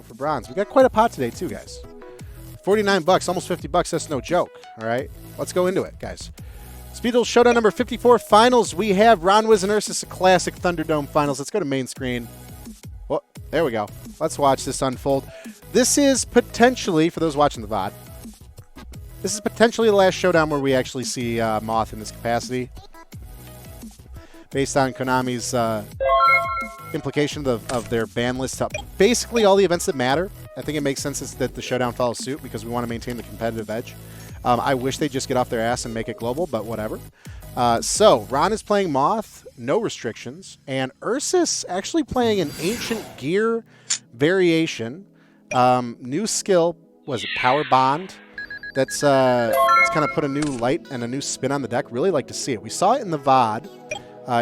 for bronze. We got quite a pot today too, guys. 49 bucks, almost 50 bucks. That's no joke. All right, let's go into it, guys. Speed Duel Showdown number 54 finals. We have Ron Wiz and Ursus, a classic Thunderdome finals. Let's go to main screen. Well, there we go. Let's watch this unfold. This is potentially, for those watching the VOD, this is potentially the last showdown where we actually see Moth in this capacity. Based on Konami's implication of their ban list. Basically, all the events that matter. I think it makes sense that the showdown follows suit because we want to maintain the competitive edge. I wish they'd just get off their ass and make it global, but whatever. So, Ron is playing Moth, no restrictions, and Ursus actually playing an Ancient Gear variation. New skill, was it Power Bond? That's it's kind of put a new light and a new spin on the deck. Really like to see it. We saw it in the VOD,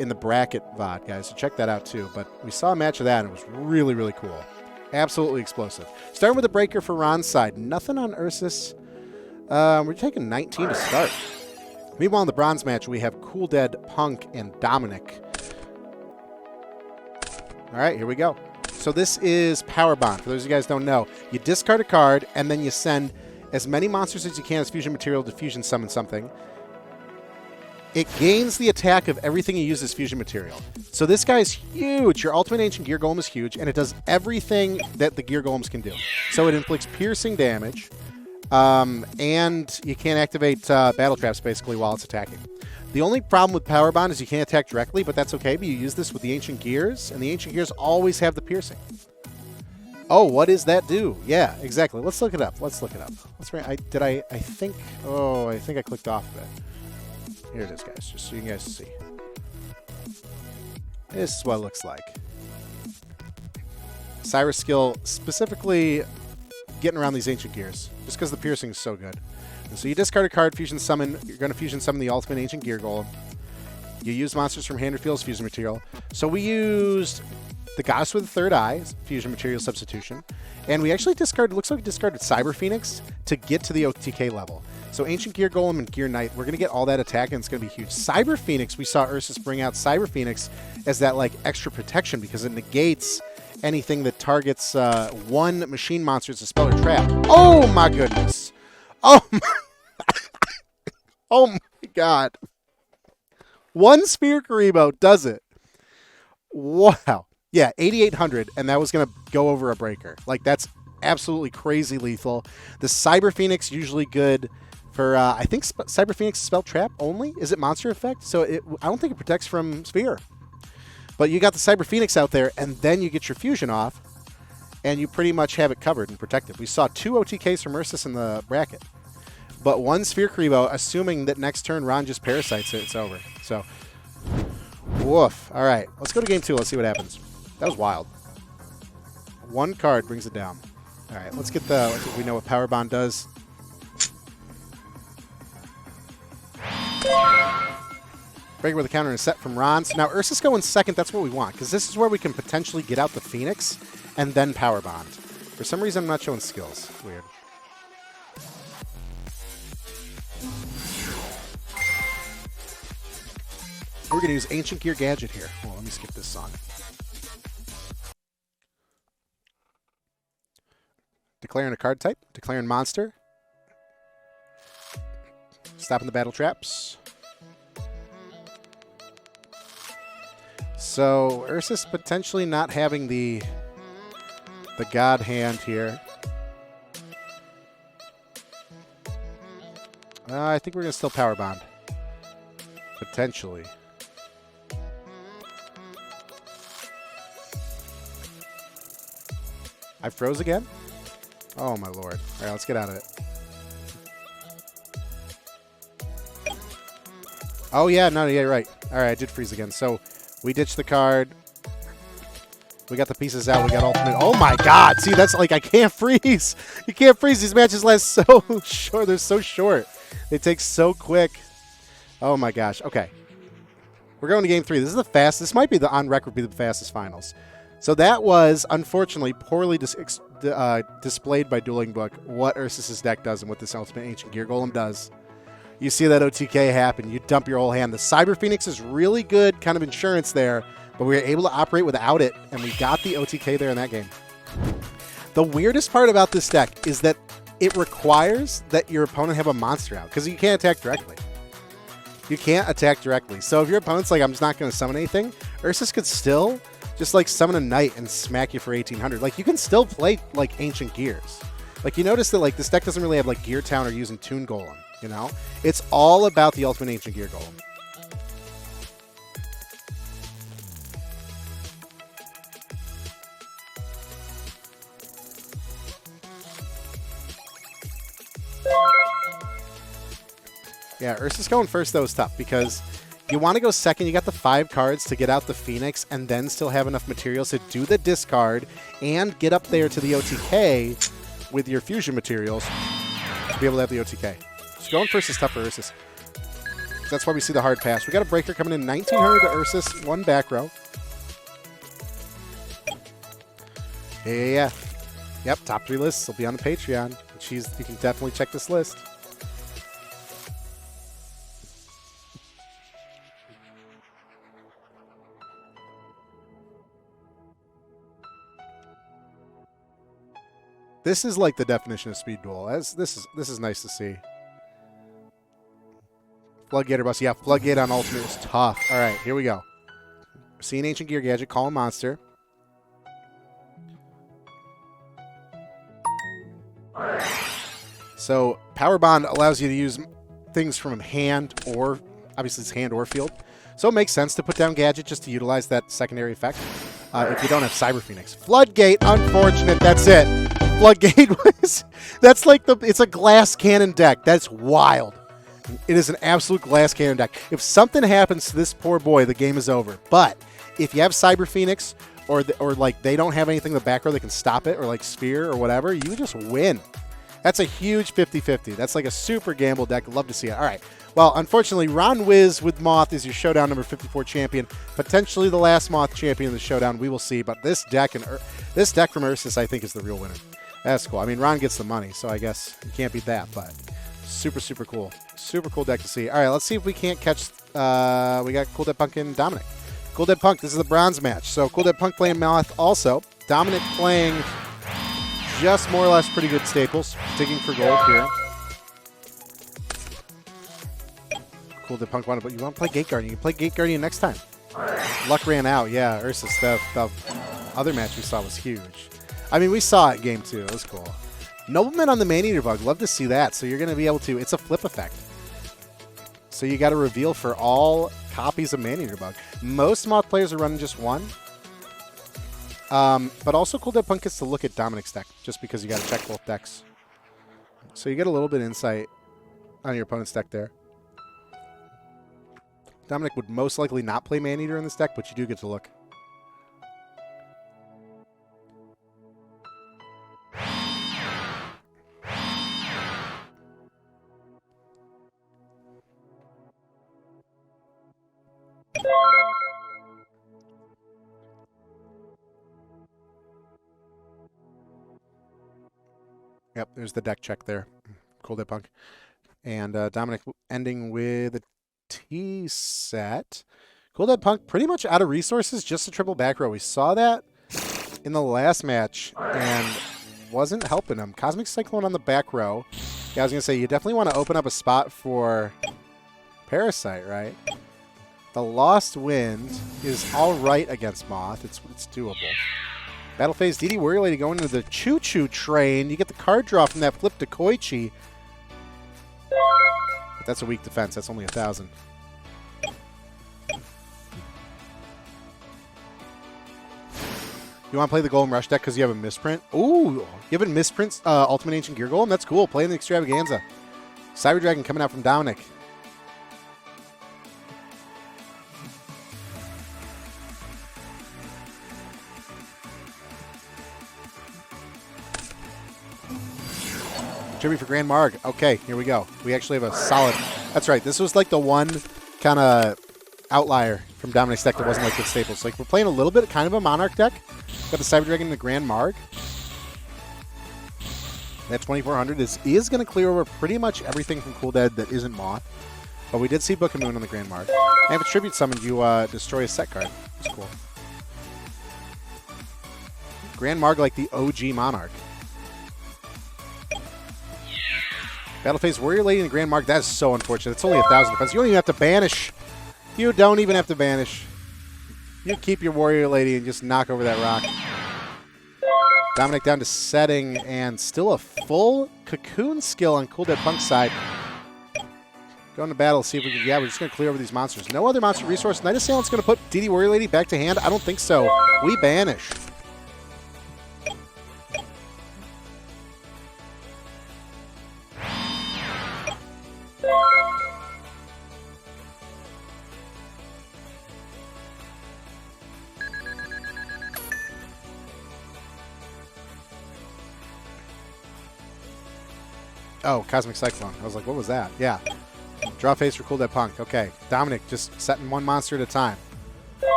in the bracket VOD, guys, so check that out too. But we saw a match of that, and it was really, really cool. Absolutely explosive. Starting with a breaker for Ron's side. Nothing on Ursus. We're taking 19 to start. Meanwhile, in the bronze match, we have Cool Dead, Punk, and Dominic. All right, here we go. So this is Power Bond. For those of you guys who don't know, you discard a card, and then you send as many monsters as you can as fusion material to fusion summon something. It gains the attack of everything you use as fusion material. So this guy's huge. Your ultimate Ancient Gear Golem is huge, and it does everything that the Gear Golems can do. So it inflicts piercing damage, and you can't activate battle traps, basically, while it's attacking. The only problem with Power Bond is you can't attack directly, but that's okay. But you use this with the Ancient Gears, and the Ancient Gears always have the piercing. Oh, what does that do? Yeah, exactly. Let's look it up. Let's look it up. I think I clicked off of it. Here it is, guys, just so you guys see. This is what it looks like. Cyrus skill, specifically getting around these Ancient Gears, just because the piercing is so good. And so you discard a card, fusion summon. You're going to fusion summon the ultimate Ancient Gear Golem. You use monsters from hand or field as fusion material. So we used the Goddess with the Third Eye, fusion material substitution. And we actually discarded, looks like we discarded Cyber Phoenix to get to the OTK level. So Ancient Gear Golem and Gear Knight, we're going to get all that attack, and it's going to be huge. Cyber Phoenix, we saw Ursus bring out Cyber Phoenix as that like extra protection because it negates anything that targets one machine monster as a spell or trap. Oh my goodness. Oh my, oh my god. One Sphere Karibo does it. Wow. Yeah, 8,800, and that was going to go over a breaker. Like, that's absolutely crazy lethal. The Cyber Phoenix, usually good for, I think Cyber Phoenix is spell trap only. Is it monster effect? So I don't think it protects from Sphere. But you got the Cyber Phoenix out there, and then you get your fusion off, and you pretty much have it covered and protected. We saw 2 OTKs from Ursus in the bracket. But 1 Sphere Karibo, assuming that next turn Ron just parasites it, it's over. So, woof. All right, let's go to game 2. Let's see what happens. That was wild. 1 card brings it down. All right, let's get the, I think we know what Power Bond does. Breaker with a counter and a set from Ron. So now Ursus going second, that's what we want, because this is where we can potentially get out the Phoenix and then Power Bond. For some reason, I'm not showing skills. Weird. We're going to use Ancient Gear Gadget here. Well, let me skip this song. Declaring a card type. Declaring monster. Stopping the battle traps. So, Ursus potentially not having the God hand here. I think we're going to still Power Bond. Potentially. I froze again? Oh, my lord. All right, let's get out of it. Oh, yeah. No, yeah, right. All right, I did freeze again. So we ditched the card. We got the pieces out. We got ultimate. Oh, my God. See, that's like I can't freeze. You can't freeze. These matches last so short. They're so short. They take so quick. Oh, my gosh. Okay. We're going to game 3. This is the fastest. This might be on record be the fastest finals. So that was, unfortunately, poorly displayed by Dueling Book what Ursus' deck does and what this Ultimate Ancient Gear Golem does. You see that OTK happen. You dump your whole hand. The Cyber Phoenix is really good kind of insurance there, but we were able to operate without it, and we got the OTK there in that game. The weirdest part about this deck is that it requires that your opponent have a monster out, because you can't attack directly. You can't attack directly. So if your opponent's like, I'm just not going to summon anything, Ursus could still just like summon a knight and smack you for 1800. Like, you can still play like Ancient Gears. Like, you notice that like this deck doesn't really have like Gear Town or using Toon Golem, you know? It's all about the ultimate Ancient Gear Golem. Yeah, Ursus going first, though, is tough because you want to go second. You got the 5 cards to get out the Phoenix and then still have enough materials to do the discard and get up there to the OTK with your fusion materials to be able to have the OTK. So going first is tough for Ursus. That's why we see the hard pass. We got a breaker coming in 1900 to Ursus, 1 back row. Yeah. Yep, top 3 lists will be on the Patreon. You can definitely check this list. This is like the definition of speed duel. This is nice to see. Floodgate or bust. Yeah, Floodgate on ultimate is tough. All right, here we go. See an Ancient Gear Gadget, call a monster. So Power Bond allows you to use things from hand or, obviously it's hand or field. So it makes sense to put down Gadget just to utilize that secondary effect if you don't have Cyber Phoenix. Floodgate, unfortunate, that's it. Floodgate was, that's like it's a glass cannon deck. That's wild. It is an absolute glass cannon deck. If something happens to this poor boy, the game is over. But if you have Cyber Phoenix or like they don't have anything in the back row that can stop it, or like Spear or whatever, you just win. That's a huge 50-50. That's like a super gamble deck. Love to see it. All right. Well, unfortunately, Ron Wiz with Moth is your Showdown number 54 champion. Potentially the last Moth champion of the Showdown. We will see. But this deck from Ursus, I think, is the real winner. That's cool. I mean, Ron gets the money, so I guess you can't beat that. But super, super cool. Super cool deck to see. All right, let's see if we can't catch. We got Cool Dead Punk and Dominic. Cool Dead Punk, this is the bronze match. So Cool Dead Punk playing Moth also. Dominic playing just more or less pretty good staples. Digging for gold here. Cool Dead Punk wanted, but you want to play Gate Guardian. You can play Gate Guardian next time. Luck ran out. Yeah, Ursus, the other match we saw was huge. I mean, we saw it game 2. It was cool. Nobleman on the Maneater Bug. Love to see that. So you're going to be able to... It's a flip effect. So you got to reveal for all copies of Maneater Bug. Most Moth players are running just 1. But also Cool Dead Punk gets to look at Dominic's deck, just because you got to check both decks. So you get a little bit of insight on your opponent's deck there. Dominic would most likely not play Maneater in this deck, but you do get to look. Yep, there's the deck check there. Cool Dead Punk. And Dominic ending with a T set. Cool Dead Punk pretty much out of resources, just a triple back row. We saw that in the last match and wasn't helping him. Cosmic Cyclone on the back row. Yeah, I was going to say, you definitely want to open up a spot for Parasite, right? The Lost Wind is all right against Moth. It's doable. Battle phase, DD Warrior Lady going into the Choo Choo Train. You get the card draw from that flip to Koichi. But that's a weak defense. That's only 1,000. You want to play the Golem Rush deck because you have a misprint? Ooh, you have a misprint Ultimate Ancient Gear Golem? That's cool. Play in the Extravaganza. Cyber Dragon coming out from Dominic. Tribute for Grand Marg. Okay, here we go. We actually have a solid... That's right. This was like the one kind of outlier from Dominic's deck that wasn't like good staples. Like, we're playing a little bit kind of a Monarch deck. Got the Cyber Dragon and the Grand Marg. That 2400 is going to clear over pretty much everything from Cool Dead that isn't Moth. But we did see Book of Moon on the Grand Marg. And if a Tribute summoned, you destroy a set card. That's cool. Grand Marg like the OG Monarch. Battle phase Warrior Lady and Grand Mark. That is so unfortunate. It's only 1,000 defense. You don't even have to banish. You don't even have to banish. You keep your Warrior Lady and just knock over that rock. Dominic down to setting and still a full Cocoon skill on Cool Dead Punk's side. Going to battle, see if we can. Yeah, we're just going to clear over these monsters. No other monster resource. Night Assailant's going to put DD Warrior Lady back to hand. I don't think so. We banish. Oh, Cosmic Cyclone. I was like, what was that? Yeah. Draw phase for Cool Dead Punk. Okay. Dominic just setting one monster at a time.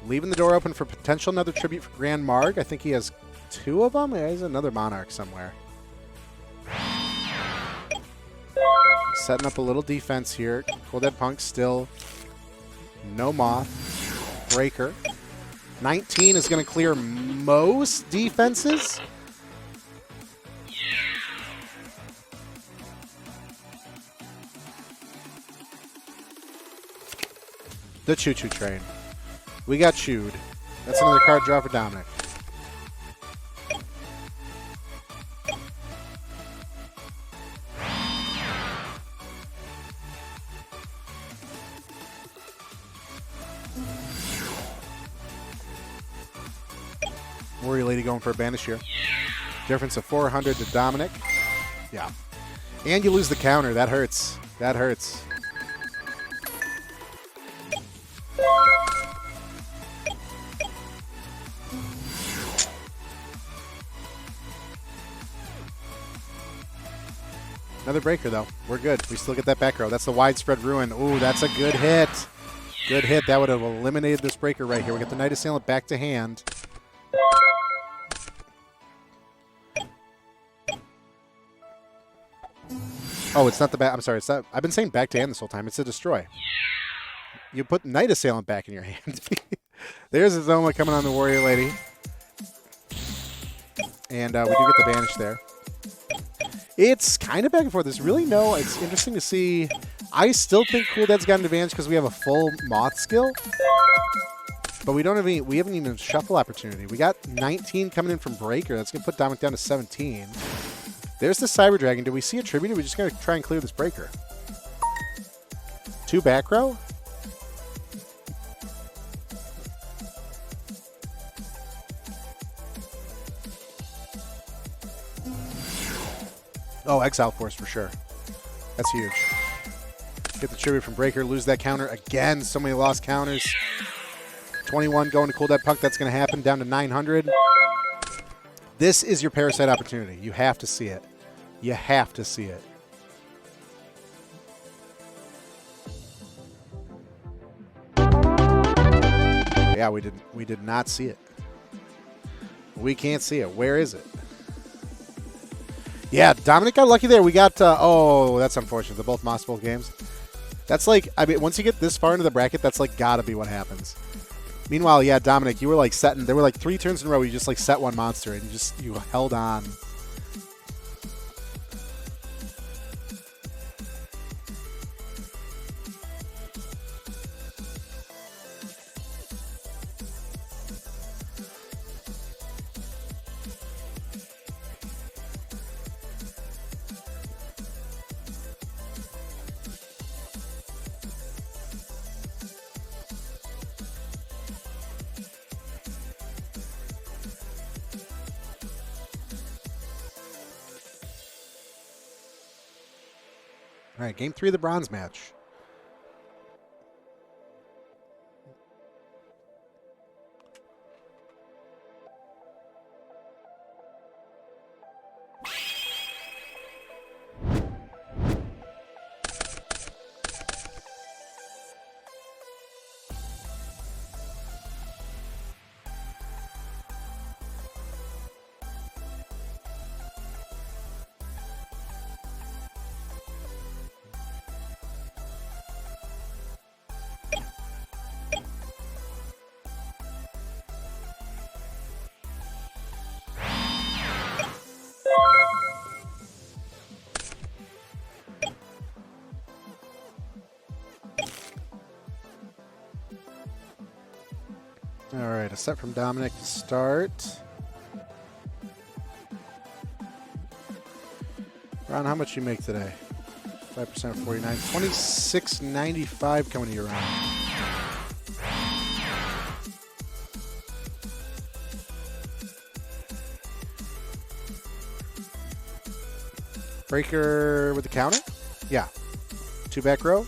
Leaving the door open for potential another tribute for Grand Marg. I think he has 2 of them. Yeah, he's another Monarch somewhere. Setting up a little defense here. Cool Dead Punk still. No Moth. Breaker. 19 is going to clear most defenses. The choo-choo train. We got chewed. That's another card draw for Dominic. Warrior Lady going for a banish here. Difference of 400 to Dominic. Yeah. And you lose the counter. That hurts. That hurts. Another breaker, though. We're good. We still get that back row. That's the widespread ruin. Ooh, that's a good hit. Good hit. That would have eliminated this breaker right here. We get the Night Assailant back to hand. Oh, it's not the back. I'm sorry. It's not. I've been saying back to hand this whole time. It's a destroy. You put Night Assailant back in your hand. There's a Zoma coming on the Warrior Lady. And we do get the banish there. It's kind of back and forth. There's really no... It's interesting to see. I still think Cool Dead's got an advantage because we have a full Moth skill. But we don't have any... We haven't even shuffle opportunity. We got 19 coming in from Breaker. That's going to put Dominic down to 17. There's the Cyber Dragon. Do we see a tribute? Or we just got to try and clear this Breaker? 2 back row? Oh, Exile Force for sure. That's huge. Get the tribute from Breaker, lose that counter again. So many lost counters. 21 going to Cool Dead Punk. That's going to happen down to 900. This is your Parasite opportunity. You have to see it. You have to see it. Yeah, we did not see it. We can't see it. Where is it? Yeah, Dominic got lucky there. We got, oh, that's unfortunate. They're both Moss Bowl games. That's like, I mean, once you get this far into the bracket, that's like gotta be what happens. Meanwhile, yeah, Dominic, you were like setting, there were like 3 turns in a row where you just like set one monster and you held on. All right, game 3 of the bronze match. A set from Dominic to start. Ron, how much you make today? 5% of 49. $26.95 coming to your round. Breaker with the counter? Yeah. 2 back row.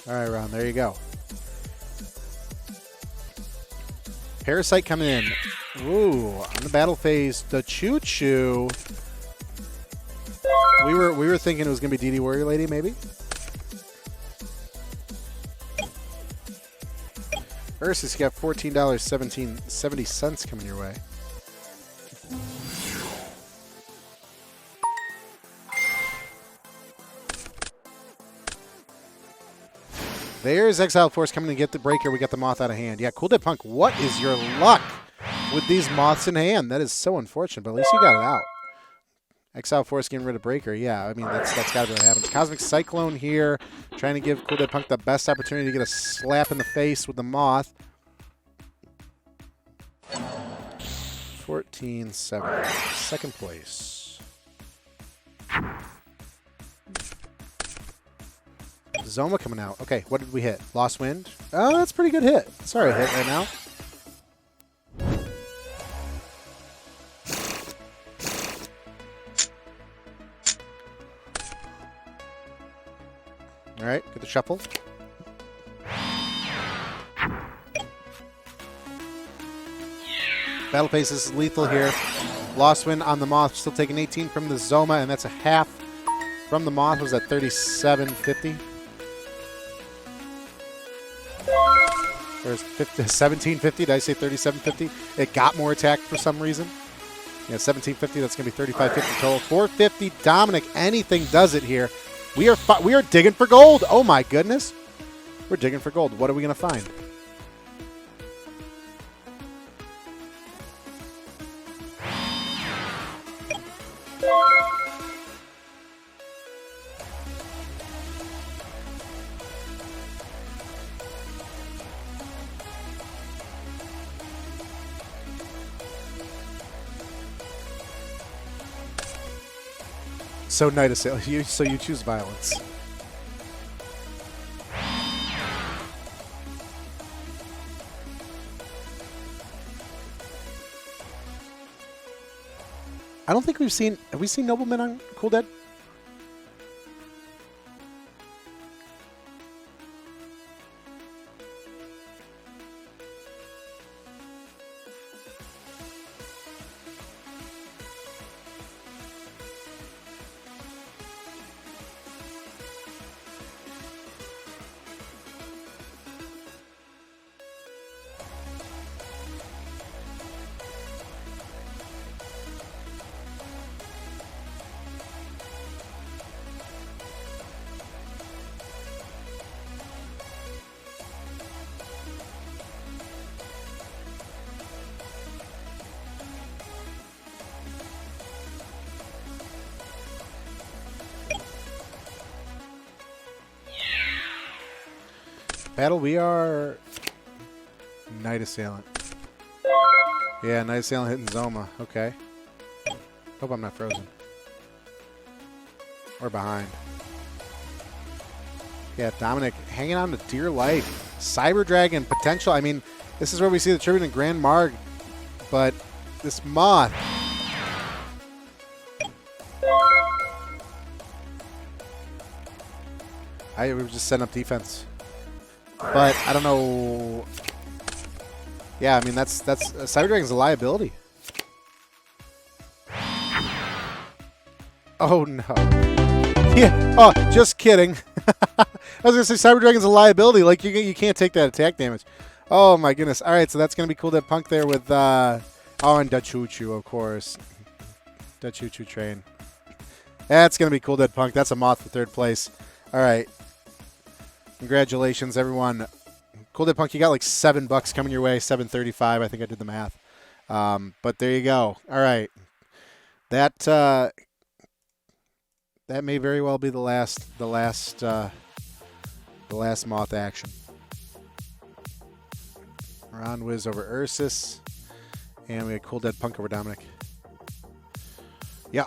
All right, Ron, there you go. Parasite coming in. Ooh, on the battle phase, the Choo Choo. We were thinking it was gonna be DD Warrior Lady, maybe. Ursus, you got $14.70 coming your way. There's Exile Force coming to get the breaker. We got the Moth out of hand. Yeah, Cool Dead Punk, what is your luck with these Moths in hand? That is so unfortunate, but at least you got it out. Exile Force getting rid of breaker. Yeah, I mean, that's got to be what happens. Cosmic Cyclone here, trying to give Cool Dead Punk the best opportunity to get a slap in the face with the Moth. 14-7. Second place. Zoma coming out. Okay, what did we hit? Lost Wind? Oh, that's a pretty good hit. Sorry, hit right now. All right, get the shuffle. Battle Pace is lethal here. Lost Wind on the Moth, still taking 18 from the Zoma, and that's a half from the Moth. Was at 37.50. There's 17.50. Did I say 37.50? It got more attack for some reason. Yeah, 17.50. That's going to be 35.50 total. 4.50. Dominic, anything does it here. We are digging for gold. Oh my goodness. We're digging for gold. What are we going to find? So Night Assailant. So you choose violence. I don't think we've seen. Have we seen Nobleman on Cool Dead? Battle, we are Night Assailant. Yeah, Night Assailant hitting Zoma. Okay. Hope I'm not frozen. Or behind. Yeah, Dominic hanging on to dear life. Cyber Dragon potential. I mean, this is where we see the Tribute and Grand Marg. But this Moth. We were just setting up defense. But I don't know. Yeah, I mean that's Cyber Dragon's a liability. Oh no. Yeah. Oh, just kidding. I was gonna say Cyber Dragon's a liability. Like you can't take that attack damage. Oh, my goodness. All right, so that's going to be Cool Dead Punk there with, and Dachuchu, of course. Dachuchu train. That's going to be Cool Dead Punk. That's a Moth for third place. All right. Congratulations, everyone. Cool Dead Punk, you got like $7 coming your way, $7.35. I think I did the math. But there you go. All right. That may very well be the last Moth action. Ron Wiz over Ursus. And we had Cool Dead Punk over Dominic. Yeah.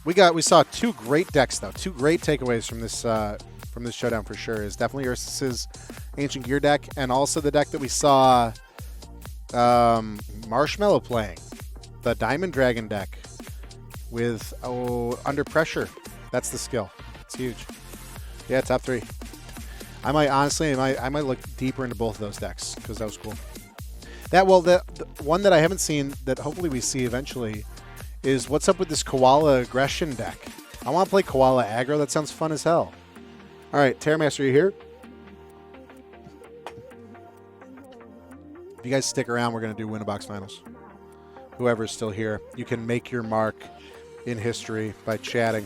We saw two great decks though. Two great takeaways from this showdown for sure. Is definitely Ursus's Ancient Gear deck, and also the deck that we saw Marshmallow playing, the Diamond Dragon deck with Under Pressure. That's the skill. It's huge. Yeah, top 3. I might look deeper into both of those decks because that was cool. The one that I haven't seen that hopefully we see eventually is what's up with this Koala Aggression deck. I want to play Koala Aggro. That sounds fun as hell. All right, Terramaster, you here? If you guys stick around, we're going to do Win-A-Box Finals. Whoever's still here, you can make your mark in history by chatting.